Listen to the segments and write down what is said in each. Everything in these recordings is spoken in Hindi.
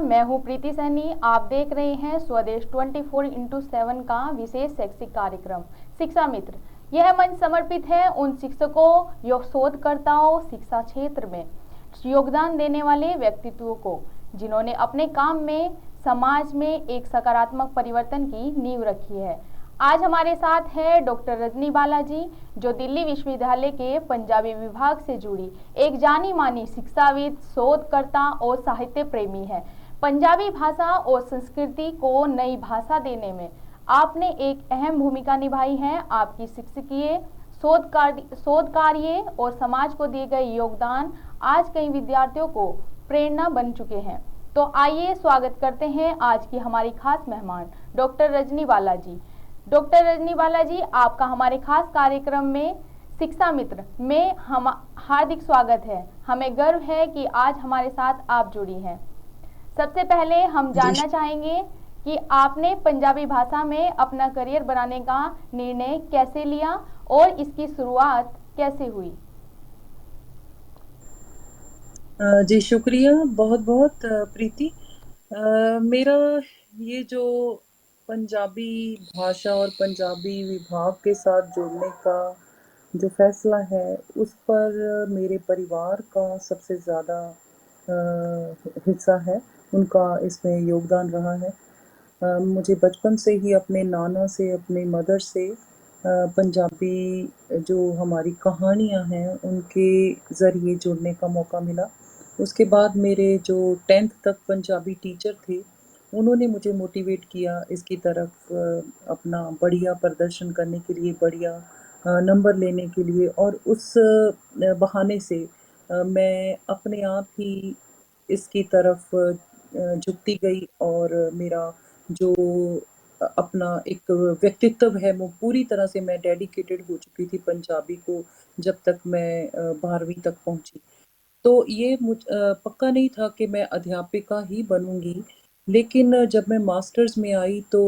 मैं हूं प्रीति सैनी। आप देख रहे हैं स्वदेश 24x7 का विशेष शैक्षिक कार्यक्रम शिक्षा मित्र। यह मंच समर्पित है उन शिक्षकों, शोधकर्ताओं, शिक्षा क्षेत्र में योगदान देने वाले व्यक्तित्वों को जिन्होंने अपने काम में समाज में एक सकारात्मक परिवर्तन की नींव रखी है। आज हमारे साथ है डॉक्टर रजनी बालाजी, जो दिल्ली विश्वविद्यालय के पंजाबी विभाग से जुड़ी एक जानी मानी शिक्षाविद, शोधकर्ता और साहित्य प्रेमी है। पंजाबी भाषा और संस्कृति को नई भाषा देने में आपने एक अहम भूमिका निभाई है। आपकी शिक्षकीय शोध कार्य और समाज को दिए गए योगदान आज कई विद्यार्थियों को प्रेरणा बन चुके हैं। तो आइए स्वागत करते हैं आज की हमारी खास मेहमान डॉक्टर रजनी बालाजी। डॉक्टर रजनी बालाजी, आपका हमारे खास कार्यक्रम में शिक्षा मित्र में हम हार्दिक स्वागत है। हमें गर्व है कि आज हमारे साथ आप जुड़ी हैं। सबसे पहले हम जानना चाहेंगे कि आपने पंजाबी भाषा में अपना करियर बनाने का निर्णय कैसे लिया और इसकी शुरुआत कैसे हुई? जी शुक्रिया बहुत बहुत प्रीति। मेरा ये जो पंजाबी भाषा और पंजाबी विभाग के साथ जुड़ने का जो फैसला है, उस पर मेरे परिवार का सबसे ज़्यादा हिस्सा है, उनका इसमें योगदान रहा है। मुझे बचपन से ही अपने नाना से, अपने मदर से पंजाबी जो हमारी कहानियाँ हैं, उनके ज़रिए जुड़ने का मौका मिला। उसके बाद मेरे जो 10th तक पंजाबी टीचर थे, उन्होंने मुझे मोटिवेट किया इसकी तरफ, अपना बढ़िया प्रदर्शन करने के लिए, बढ़िया नंबर लेने के लिए, और उस बहाने से मैं अपने आप ही इसकी तरफ झुकती गई, और मेरा जो अपना एक व्यक्तित्व है, वो पूरी तरह से मैं डेडिकेटेड हो चुकी थी पंजाबी को, जब तक मैं 12वीं तक पहुंची। तो ये पक्का नहीं था कि मैं अध्यापिका ही बनूंगी, लेकिन जब मैं मास्टर्स में आई तो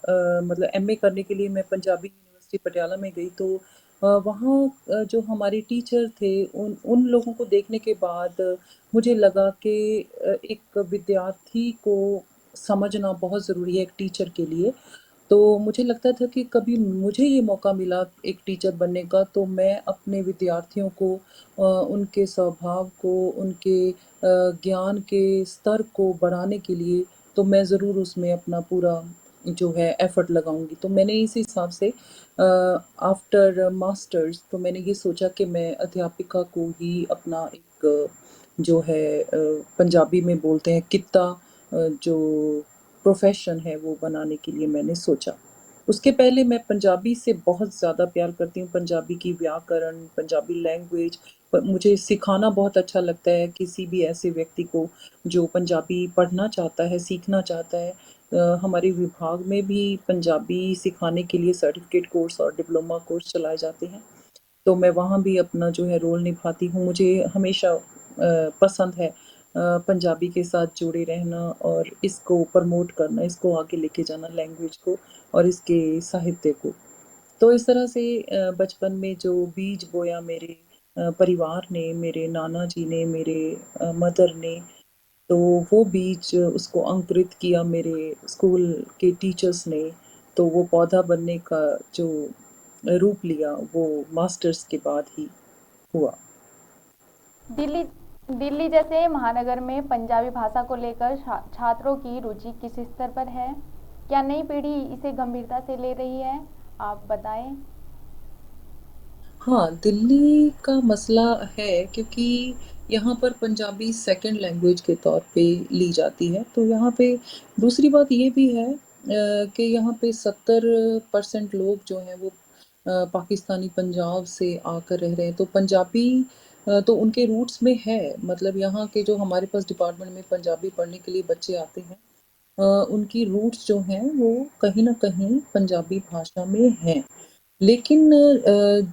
मतलब एमए करने के लिए मैं पंजाबी यूनिवर्सिटी पटियाला में गई, तो वहाँ जो हमारे टीचर थे, उन उन लोगों को देखने के बाद मुझे लगा कि एक विद्यार्थी को समझना बहुत ज़रूरी है एक टीचर के लिए। तो मुझे लगता था कि कभी मुझे ये मौका मिला एक टीचर बनने का, तो मैं अपने विद्यार्थियों को उनके स्वभाव को, उनके ज्ञान के स्तर को बढ़ाने के लिए, तो मैं ज़रूर उसमें अपना पूरा जो है एफर्ट लगाऊंगी। तो मैंने इस हिसाब से आफ्टर मास्टर्स तो मैंने ये सोचा कि मैं अध्यापिका को ही अपना एक जो है पंजाबी में बोलते हैं कित्ता, जो प्रोफेशन है वो बनाने के लिए मैंने सोचा। उसके पहले मैं पंजाबी से बहुत ज़्यादा प्यार करती हूँ, पंजाबी की व्याकरण, पंजाबी लैंग्वेज मुझे सिखाना बहुत अच्छा लगता है किसी भी ऐसे व्यक्ति को जो पंजाबी पढ़ना चाहता है, सीखना चाहता है। हमारे विभाग में भी पंजाबी सिखाने के लिए सर्टिफिकेट कोर्स और डिप्लोमा कोर्स चलाए जाते हैं, तो मैं वहाँ भी अपना जो है रोल निभाती हूँ। मुझे हमेशा पसंद है पंजाबी के साथ जुड़े रहना और इसको प्रमोट करना, इसको आगे लेके जाना, लैंग्वेज को और इसके साहित्य को। तो इस तरह से बचपन में जो बीज बोया मेरे परिवार ने, मेरे नाना जी ने, मेरे मदर ने, तो वो बीज उसको अंकुरित किया मेरे स्कूल के टीचर्स ने, तो वो पौधा बनने का जो रूप लिया, वो मास्टर्स के बाद ही हुआ। दिल्ली दिल्ली जैसे महानगर में पंजाबी भाषा को लेकर छात्रों की रुचि किस स्तर पर है? क्या नई पीढ़ी इसे गंभीरता से ले रही है? आप बताएं। हाँ, दिल्ली का मसला है क्योंकि यहाँ पर पंजाबी सेकंड लैंग्वेज के तौर पे ली जाती है। तो यहाँ पे दूसरी बात ये भी है कि यहाँ पे 70% लोग जो हैं वो पाकिस्तानी पंजाब से आकर रह रहे हैं। तो पंजाबी तो उनके रूट्स में है, मतलब यहाँ के जो हमारे पास डिपार्टमेंट में पंजाबी पढ़ने के लिए बच्चे आते हैं, उनकी रूट्स जो हैं वो कहीं न कहीं पंजाबी भाषा में हैं। लेकिन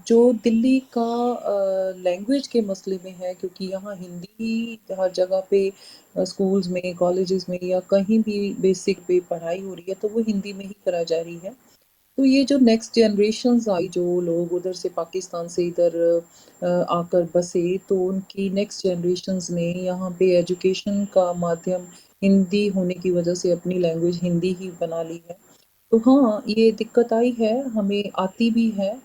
जो दिल्ली का लैंग्वेज के मसले में है, क्योंकि यहाँ हिंदी हर जगह पे स्कूल्स में, कॉलेजेस में या कहीं भी बेसिक पे पढ़ाई हो रही है, तो वो हिंदी में ही कराई जा रही है। तो ये जो नेक्स्ट जनरेशन्स आई, जो लोग उधर से पाकिस्तान से इधर आकर बसे, तो उनकी नेक्स्ट जनरेशन्स ने यहाँ पे एजुकेशन का माध्यम हिंदी होने की वजह से अपनी लैंग्वेज हिंदी ही बना ली है। तो हाँ, ये दिक्कत आई है, हमें आती भी है।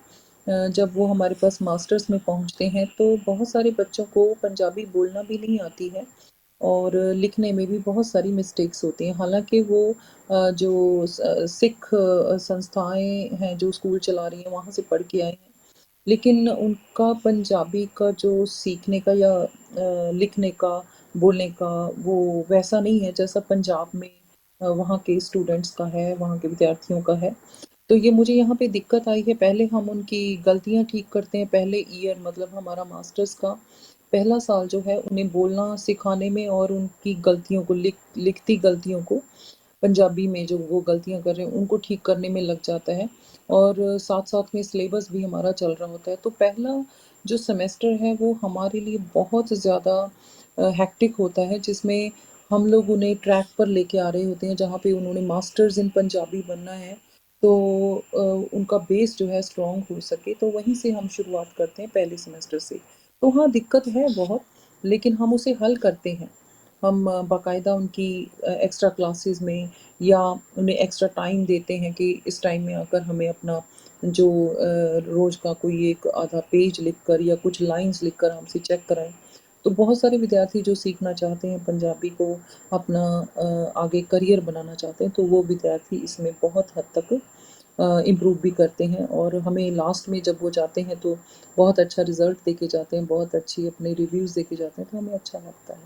जब वो हमारे पास मास्टर्स में पहुँचते हैं तो बहुत सारे बच्चों को पंजाबी बोलना भी नहीं आती है और लिखने में भी बहुत सारी मिस्टेक्स होती हैं। हालाँकि वो जो सिख संस्थाएँ हैं जो स्कूल चला रही हैं वहाँ से पढ़ के आए हैं। लेकिन उनका पंजाबी का जो सीखने का या लिखने का, बोलने का वो वैसा नहीं है जैसा पंजाब में वहाँ के स्टूडेंट्स का है, वहाँ के विद्यार्थियों का है। तो ये मुझे यहाँ पे दिक्कत आई है, पहले हम उनकी गलतियाँ ठीक करते हैं, पहले ईयर मतलब हमारा मास्टर्स का पहला साल जो है उन्हें बोलना सिखाने में और उनकी गलतियों को लिखती गलतियों को पंजाबी में जो वो गलतियाँ कर रहे हैं उनको ठीक करने में लग जाता है और साथ-साथ में सिलेबस भी हमारा चल रहा होता है। तो पहला जो सेमेस्टर है वो हमारे लिए बहुत ज़्यादा हेक्टिक होता है जिसमें हम लोग उन्हें ट्रैक पर लेके आ रहे होते हैं जहाँ पे उन्होंने मास्टर्स इन पंजाबी बनना है। तो उनका बेस जो है स्ट्रॉन्ग हो सके तो वहीं से हम शुरुआत करते हैं पहले सेमेस्टर से। तो हाँ, दिक्कत है बहुत, लेकिन हम उसे हल करते हैं। हम बाकायदा उनकी एक्स्ट्रा क्लासेस में या उन्हें एक्स्ट्रा टाइम देते हैं कि इस टाइम में आकर हमें अपना जो रोज़ का कोई एक आधा पेज लिखकर या कुछ लाइन्स लिखकर हमसे चेक कराएँ। तो बहुत सारे विद्यार्थी जो सीखना चाहते हैं पंजाबी को अपना आगे करियर बनाना चाहते हैं, तो वो विद्यार्थी इसमें बहुत हद तक इम्प्रूव भी करते हैं और हमें लास्ट में जब वो जाते हैं तो बहुत अच्छा रिज़ल्ट देके जाते हैं, बहुत अच्छी अपने रिव्यूज़ देके जाते हैं, तो हमें अच्छा लगता है।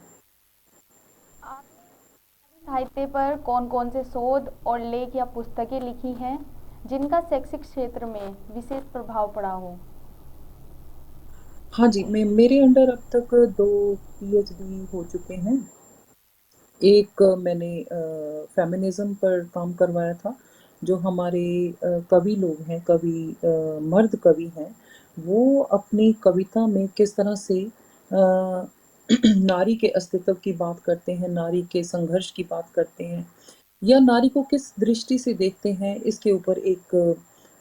आपने साहित्य पर कौन-कौन से शोध और लेख या पुस्तकें लिखी हैं, जिनका शैक्षिक क्षेत्र में विशेष प्रभाव पड़ा हो? हाँ जी, मेरे अंडर अब तक 2 पीएचडी हो चुके हैं। एक मैंने फ़ेमिनिज़्म पर काम करवाया था, जो हमारे कवि लोग हैं, मर्द कवि हैं, वो अपनी कविता में किस तरह से नारी के अस्तित्व की बात करते हैं, नारी के संघर्ष की बात करते हैं या नारी को किस दृष्टि से देखते हैं, इसके ऊपर एक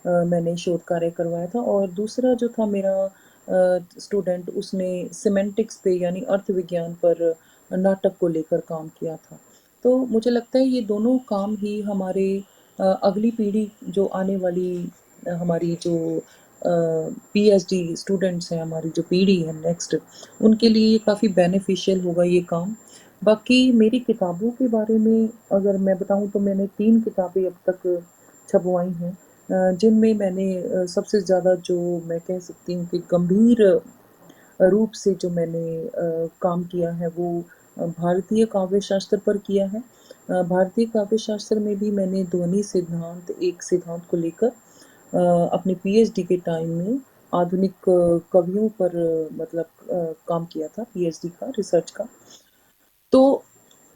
मैंने शोध कार्य करवाया था और दूसरा जो था मेरा स्टूडेंट उसने सिमेंटिक्स पे यानी अर्थ विज्ञान पर नाटक को लेकर काम किया था। तो मुझे लगता है ये दोनों काम ही हमारे अगली पीढ़ी जो आने वाली हमारी जो पीएचडी स्टूडेंट्स हैं, हमारी जो पीढ़ी है नेक्स्ट, उनके लिए ये काफ़ी बेनिफिशियल होगा ये काम। बाकी मेरी किताबों के बारे में अगर मैं बताऊँ तो मैंने 3 किताबें अब तक छपवाई हैं जिनमें मैंने सबसे ज़्यादा जो मैं कह सकती हूँ कि गंभीर रूप से जो मैंने काम किया है वो भारतीय काव्य शास्त्र पर किया है। भारतीय काव्य शास्त्र में भी मैंने ध्वनि सिद्धांत एक सिद्धांत को लेकर अपने पीएचडी के टाइम में आधुनिक कवियों पर मतलब काम किया था पीएचडी का रिसर्च का। तो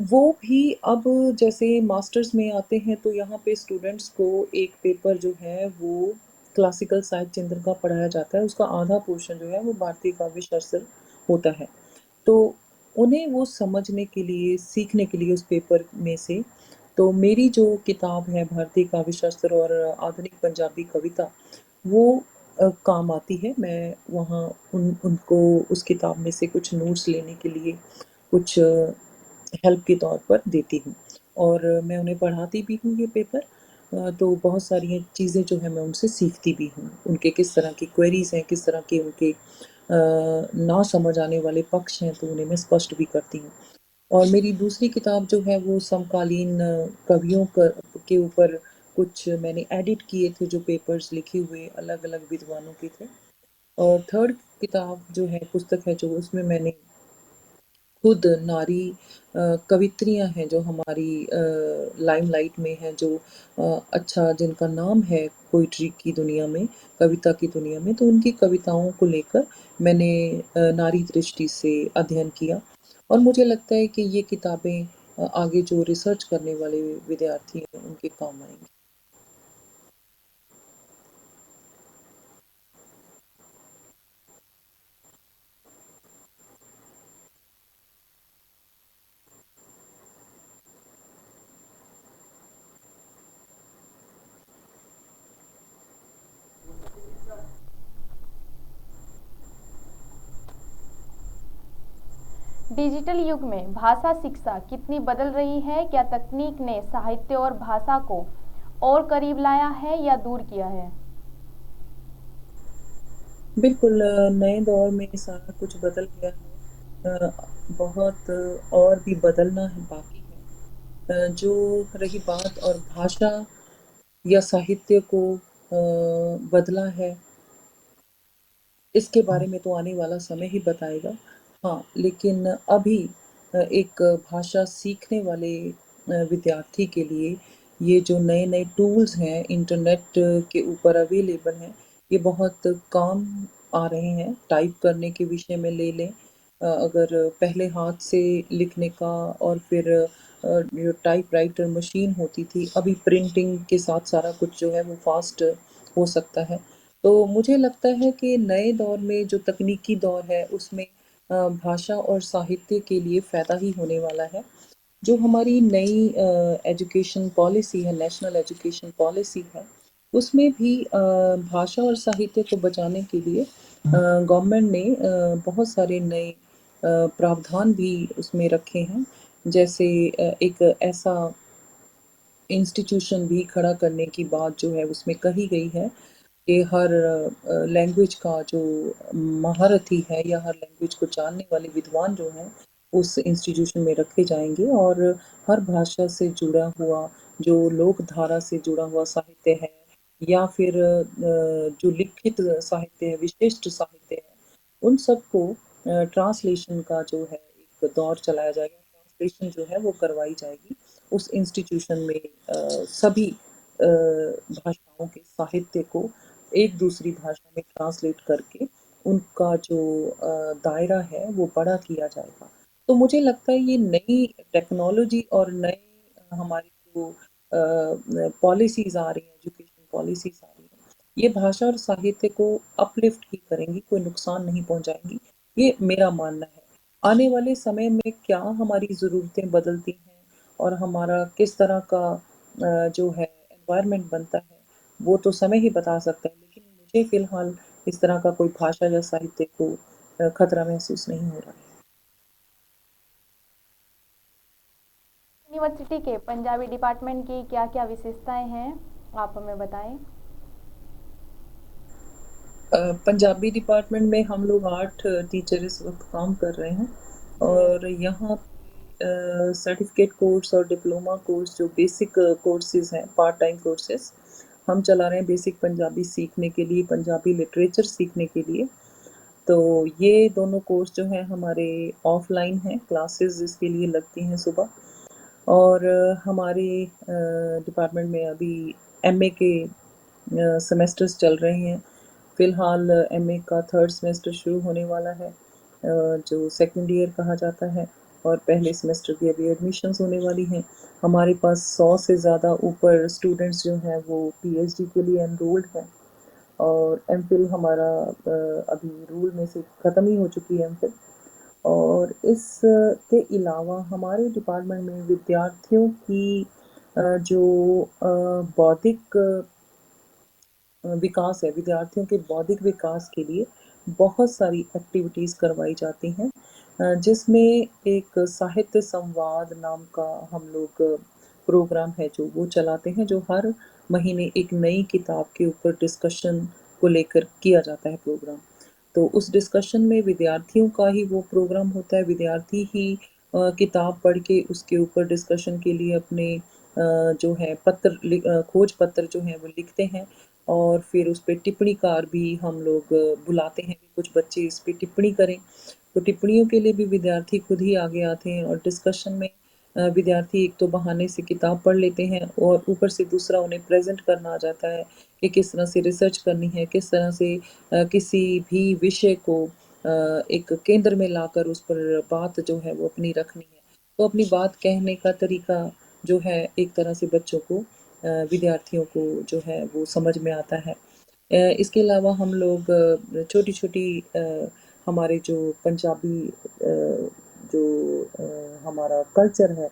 वो भी अब जैसे मास्टर्स में आते हैं तो यहाँ पे स्टूडेंट्स को एक पेपर जो है वो क्लासिकल साहित्य चंद्र का पढ़ाया जाता है, उसका आधा पोर्शन जो है वो भारतीय काव्य शास्त्र होता है। तो उन्हें वो समझने के लिए, सीखने के लिए उस पेपर में से तो मेरी जो किताब है भारतीय काव्य शास्त्र और आधुनिक पंजाबी कविता वो काम आती है। मैं वहाँ उनको उस किताब में से कुछ नोट्स लेने के लिए कुछ हेल्प के तौर पर देती हूँ और मैं उन्हें पढ़ाती भी हूँ ये पेपर। तो बहुत सारी चीज़ें जो हैं मैं उनसे सीखती भी हूँ। उनके किस तरह की क्वेरीज़ हैं, किस तरह के उनके ना समझ आने वाले पक्ष हैं, तो उन्हें मैं स्पष्ट भी करती हूँ। और मेरी दूसरी किताब जो है वो समकालीन कवियों के ऊपर कुछ मैंने एडिट किए थे जो पेपर्स लिखे हुए अलग-अलग विद्वानों के थे। और थर्ड किताब जो है पुस्तक है जो उसमें मैंने खुद नारी कवित्रियाँ हैं जो हमारी लाइमलाइट में हैं जो अच्छा जिनका नाम है पोइट्री की दुनिया में, कविता की दुनिया में, तो उनकी कविताओं को लेकर मैंने नारी दृष्टि से अध्ययन किया और मुझे लगता है कि ये किताबें आगे जो रिसर्च करने वाले विद्यार्थी हैं उनके काम आएँगी। डिजिटल युग में भाषा शिक्षा कितनी बदल रही है? क्या तकनीक ने साहित्य और भाषा को और करीब लाया है या दूर किया है? बिल्कुल नए दौर में सारा कुछ बदल गया है। बहुत और भी बदलना है बाकी है। जो रही बात और भाषा या साहित्य को बदला है, इसके बारे में तो आने वाला समय ही बताएगा। हाँ, लेकिन अभी एक भाषा सीखने वाले विद्यार्थी के लिए ये जो नए-नए टूल्स हैं, इंटरनेट के ऊपर अवेलेबल हैं, ये बहुत काम आ रहे हैं। टाइप करने के विषय में ले लें, अगर पहले हाथ से लिखने का और फिर जो टाइपराइटर मशीन होती थी, अभी प्रिंटिंग के साथ सारा कुछ जो है वो फ़ास्ट हो सकता है। तो मुझे लगता है कि नए दौर में जो तकनीकी दौर है उसमें भाषा और साहित्य के लिए फ़ायदा ही होने वाला है। जो हमारी नई एजुकेशन पॉलिसी है, नेशनल एजुकेशन पॉलिसी है, उसमें भी भाषा और साहित्य को बचाने के लिए गवर्नमेंट ने बहुत सारे नए प्रावधान भी उसमें रखे हैं। जैसे एक ऐसा इंस्टीट्यूशन भी खड़ा करने की बात जो है उसमें कही गई है कि हर लैंग्वेज का जो महारथी है या हर लैंग्वेज को जानने वाले विद्वान जो हैं उस इंस्टीट्यूशन में रखे जाएंगे और हर भाषा से जुड़ा हुआ जो लोक धारा से जुड़ा हुआ साहित्य है या फिर जो लिखित साहित्य है, विशिष्ट साहित्य है, उन सबको ट्रांसलेशन का जो है एक दौर चलाया जाएगा। ट्रांसलेशन जो है वो करवाई जाएगी उस इंस्टीट्यूशन में। सभी भाषाओं के साहित्य को एक दूसरी भाषा में ट्रांसलेट करके उनका जो दायरा है वो बड़ा किया जाएगा। तो मुझे लगता है ये नई टेक्नोलॉजी और नए हमारी जो पॉलिसीज़ आ रही हैं, एजुकेशन पॉलिसीज़ आ रही हैं, ये भाषा और साहित्य को अपलिफ्ट ही करेंगी, कोई नुकसान नहीं पहुँचाएँगी, ये मेरा मानना है। आने वाले समय में क्या हमारी ज़रूरतें बदलती हैं और हमारा किस तरह का जो है एनवायरनमेंट बनता है, वो तो समय ही बता सकता है, लेकिन मुझे फ़िलहाल इस तरह का कोई भाषा या साहित्य को खतरा महसूस नहीं हो रहा है। यूनिवर्सिटी के पंजाबी डिपार्टमेंट की क्या-क्या विशेषताएं हैं, आप हमें बताएं। पंजाबी डिपार्टमेंट में हम लोग 8 टीचर इस वक़्त काम कर रहे हैं जी। और यहाँ सर्टिफ़िकेट कोर्स और डिप्लोमा कोर्स जो बेसिक कोर्सेज़ हैं, पार्ट टाइम कोर्सेज़, हम चला रहे हैं बेसिक पंजाबी सीखने के लिए, पंजाबी लिटरेचर सीखने के लिए। तो ये दोनों कोर्स जो हैं हमारे ऑफ़लाइन हैं, क्लासेस इसके लिए लगती हैं सुबह और हमारे डिपार्टमेंट में अभी एमए के सेमेस्टर्स चल रहे हैं। फ़िलहाल एमए का 3rd सेमेस्टर शुरू होने वाला है, जो सेकंड ईयर कहा जाता है और पहले सेमेस्टर की अभी एडमिशन्स होने वाली हैं। हमारे पास 100 से ज़्यादा ऊपर स्टूडेंट्स जो हैं वो पीएचडी के लिए एनरोल्ड हैं और एमफिल हमारा अभी रूल में से ख़त्म ही हो चुकी है एमफिल। और इसके अलावा हमारे डिपार्टमेंट में विद्यार्थियों की जो बौद्धिक विकास है, विद्यार्थियों के बौद्धिक विकास के लिए बहुत सारी एक्टिविटीज़ करवाई जाती हैं, जिसमें एक साहित्य संवाद नाम का हम लोग प्रोग्राम है जो वो चलाते हैं, जो हर महीने एक नई किताब के ऊपर डिस्कशन को लेकर किया जाता है प्रोग्राम। तो उस डिस्कशन में विद्यार्थियों का ही वो प्रोग्राम होता है, विद्यार्थी ही किताब पढ़ के उसके ऊपर डिस्कशन के लिए अपने जो है खोज पत्र जो हैं वो लिखते हैं और फिर उस पे टिप्पणीकार भी हम लोग बुलाते हैं कि कुछ बच्चे इस पे टिप्पणी करें। तो टिप्पणियों के लिए भी विद्यार्थी खुद ही आगे आते हैं और डिस्कशन में विद्यार्थी एक तो बहाने से किताब पढ़ लेते हैं और ऊपर से दूसरा उन्हें प्रेज़ेंट करना आ जाता है कि किस तरह से रिसर्च करनी है, किस तरह से किसी भी विषय को एक केंद्र में लाकर उस पर बात जो है वो अपनी रखनी है। तो अपनी बात कहने का तरीका जो है एक तरह से बच्चों को विद्यार्थियों को जो है वो समझ में आता है। इसके अलावा हम लोग छोटी-छोटी हमारे जो पंजाबी जो हमारा कल्चर है,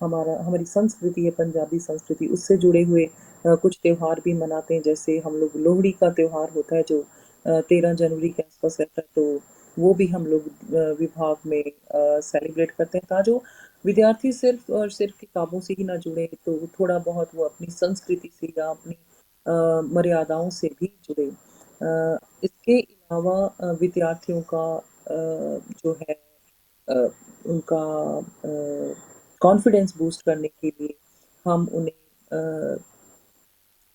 हमारी संस्कृति है, पंजाबी संस्कृति, उससे जुड़े हुए कुछ त्योहार भी मनाते हैं। जैसे हम लोग लोहड़ी का त्योहार होता है जो 13 जनवरी के आस-पास रहता है, तो वो भी हम लोग विभाग में सेलिब्रेट करते हैं, ताकि जो विद्यार्थी सिर्फ और सिर्फ किताबों से ही ना जुड़े, तो थोड़ा बहुत वो अपनी संस्कृति से या अपनी मर्यादाओं से भी जुड़े। इसके अलावा विद्यार्थियों का जो है अ, उनका कॉन्फिडेंस बूस्ट करने के लिए हम उन्हें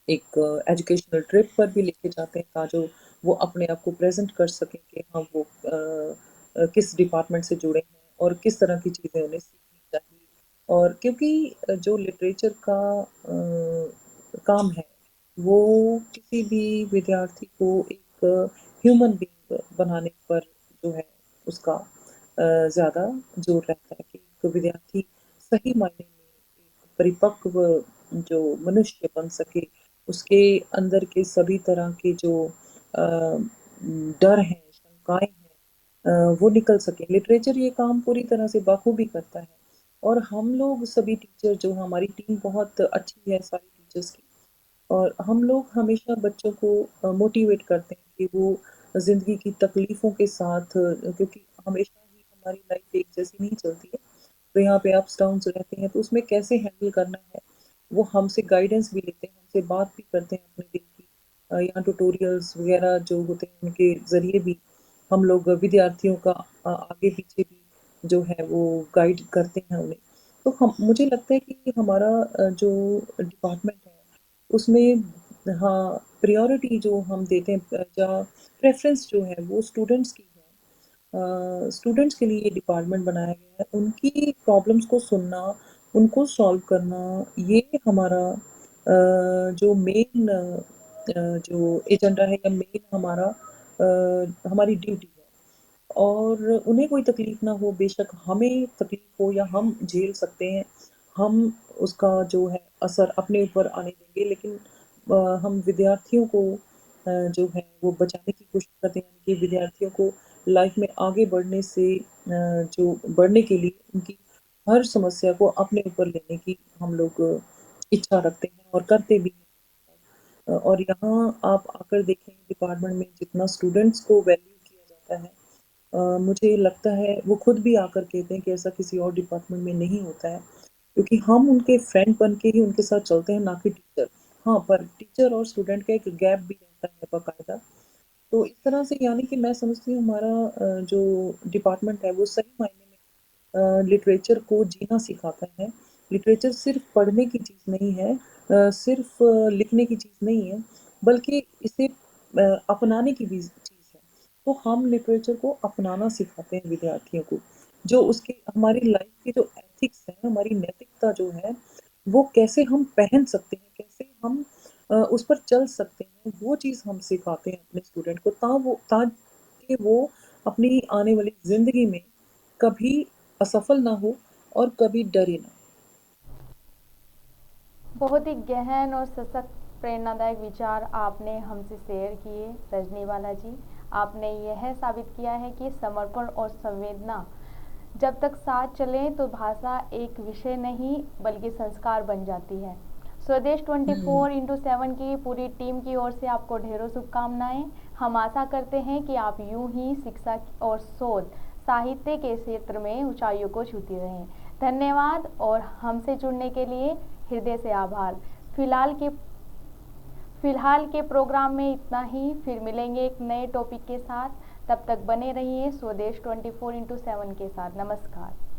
एक एजुकेशनल ट्रिप पर भी लेके जाते हैं, ताकि जो वो अपने आप को प्रेजेंट कर सकें कि हाँ वो किस डिपार्टमेंट से जुड़े हैं और किस तरह की चीज़ें उन्हें सीखनी चाहिए। और क्योंकि जो लिटरेचर का काम है, वो किसी भी विद्यार्थी को एक ह्यूमन बीइंग बनाने पर जो है उसका ज़्यादा जोर रहता है कि एक विद्यार्थी सही मायने में एक परिपक्व जो मनुष्य बन सके, उसके अंदर के सभी तरह के जो डर हैं, शंकाएँ हैं, वो निकल सके। लिटरेचर ये काम पूरी तरह से बखूबी करता है और हम लोग सभी टीचर जो हमारी टीम बहुत अच्छी है सारी टीचर्स की, और हम लोग हमेशा बच्चों को मोटिवेट करते हैं कि वो ज़िंदगी की तकलीफ़ों के साथ, क्योंकि हमेशा ही हमारी लाइफ एक जैसी नहीं चलती है, तो यहाँ पे अप्स डाउन्स रहते हैं, तो उसमें कैसे हैंडल करना है, वो हमसे गाइडेंस भी लेते हैं, हमसे बात भी करते हैं अपने दिल की। यहाँ ट्यूटोरियल्स वगैरह जो होते हैं उनके ज़रिए भी हम लोग विद्यार्थियों का आगे पीछे भी जो है वो गाइड करते हैं उन्हें। तो हम मुझे लगता है कि हमारा जो डिपार्टमेंट है उसमें, हाँ, प्रायोरिटी जो हम देते हैं, या प्रेफ़रेंस जो है वो स्टूडेंट्स की है। स्टूडेंट्स के लिए ये डिपार्टमेंट बनाया गया है, उनकी प्रॉब्लम्स को सुनना, उनको सॉल्व करना, ये हमारा जो मेन जो एजेंडा है या मेन हमारा हमारी ड्यूटी है। और उन्हें कोई तकलीफ ना हो, बेशक हमें तकलीफ हो या हम झेल सकते हैं, हम उसका जो है असर अपने ऊपर आने देंगे, लेकिन हम विद्यार्थियों को जो है वो बचाने की कोशिश करते हैं, यानी कि विद्यार्थियों को लाइफ में आगे बढ़ने से जो बढ़ने के लिए उनकी हर समस्या को अपने ऊपर लेने की हम लोग इच्छा रखते हैं और करते भी हैं। और यहाँ आप आकर देखें डिपार्टमेंट में जितना स्टूडेंट्स को वैल्यू किया जाता है, मुझे लगता है वो खुद भी आकर कहते हैं कि ऐसा किसी और डिपार्टमेंट में नहीं होता है, क्योंकि हम उनके फ्रेंड बन के ही उनके साथ चलते हैं, ना कि टीचर। हाँ, पर टीचर और स्टूडेंट का एक गैप भी रहता है बाकायदा। तो इस तरह से यानी कि मैं समझती हूँ हमारा जो डिपार्टमेंट है वो सही मायने में लिटरेचर को जीना सिखाता है। लिटरेचर सिर्फ़ पढ़ने की चीज़ नहीं है, सिर्फ़ लिखने की चीज़ नहीं है, बल्कि इसे अपनाने की भी चीज़ है। तो हम लिटरेचर को अपनाना सिखाते हैं विद्यार्थियों को, जो उसकी हमारी लाइफ़ की जो एथिक्स है, हमारी नैतिकता जो है, वो कैसे हम पहन सकते हैं, कैसे हम उस पर चल सकते हैं, वो चीज़ हम सिखाते हैं अपने स्टूडेंट को, ताकि वो अपनी आने वाली ज़िंदगी में कभी असफल ना हो और कभी डरे ना। बहुत ही गहन और सशक्त प्रेरणादायक विचार आपने हमसे शेयर किए रजनीवाला जी। आपने यह साबित किया है कि समर्पण और संवेदना जब तक साथ चलें तो भाषा एक विषय नहीं बल्कि संस्कार बन जाती है। स्वदेश हुँ। 24x7 की पूरी टीम की ओर से आपको ढेरों शुभकामनाएं। हम आशा करते हैं कि आप यूं ही शिक्षा और शोध साहित्य के क्षेत्र में ऊंचाइयों को छूती रहें। धन्यवाद और हमसे जुड़ने के लिए हृदय से आभार। फिलहाल के फिलहाल के प्रोग्राम में इतना ही, फिर मिलेंगे एक नए टॉपिक के साथ। तब तक बने रहिए स्वदेश 24x7 के साथ। नमस्कार।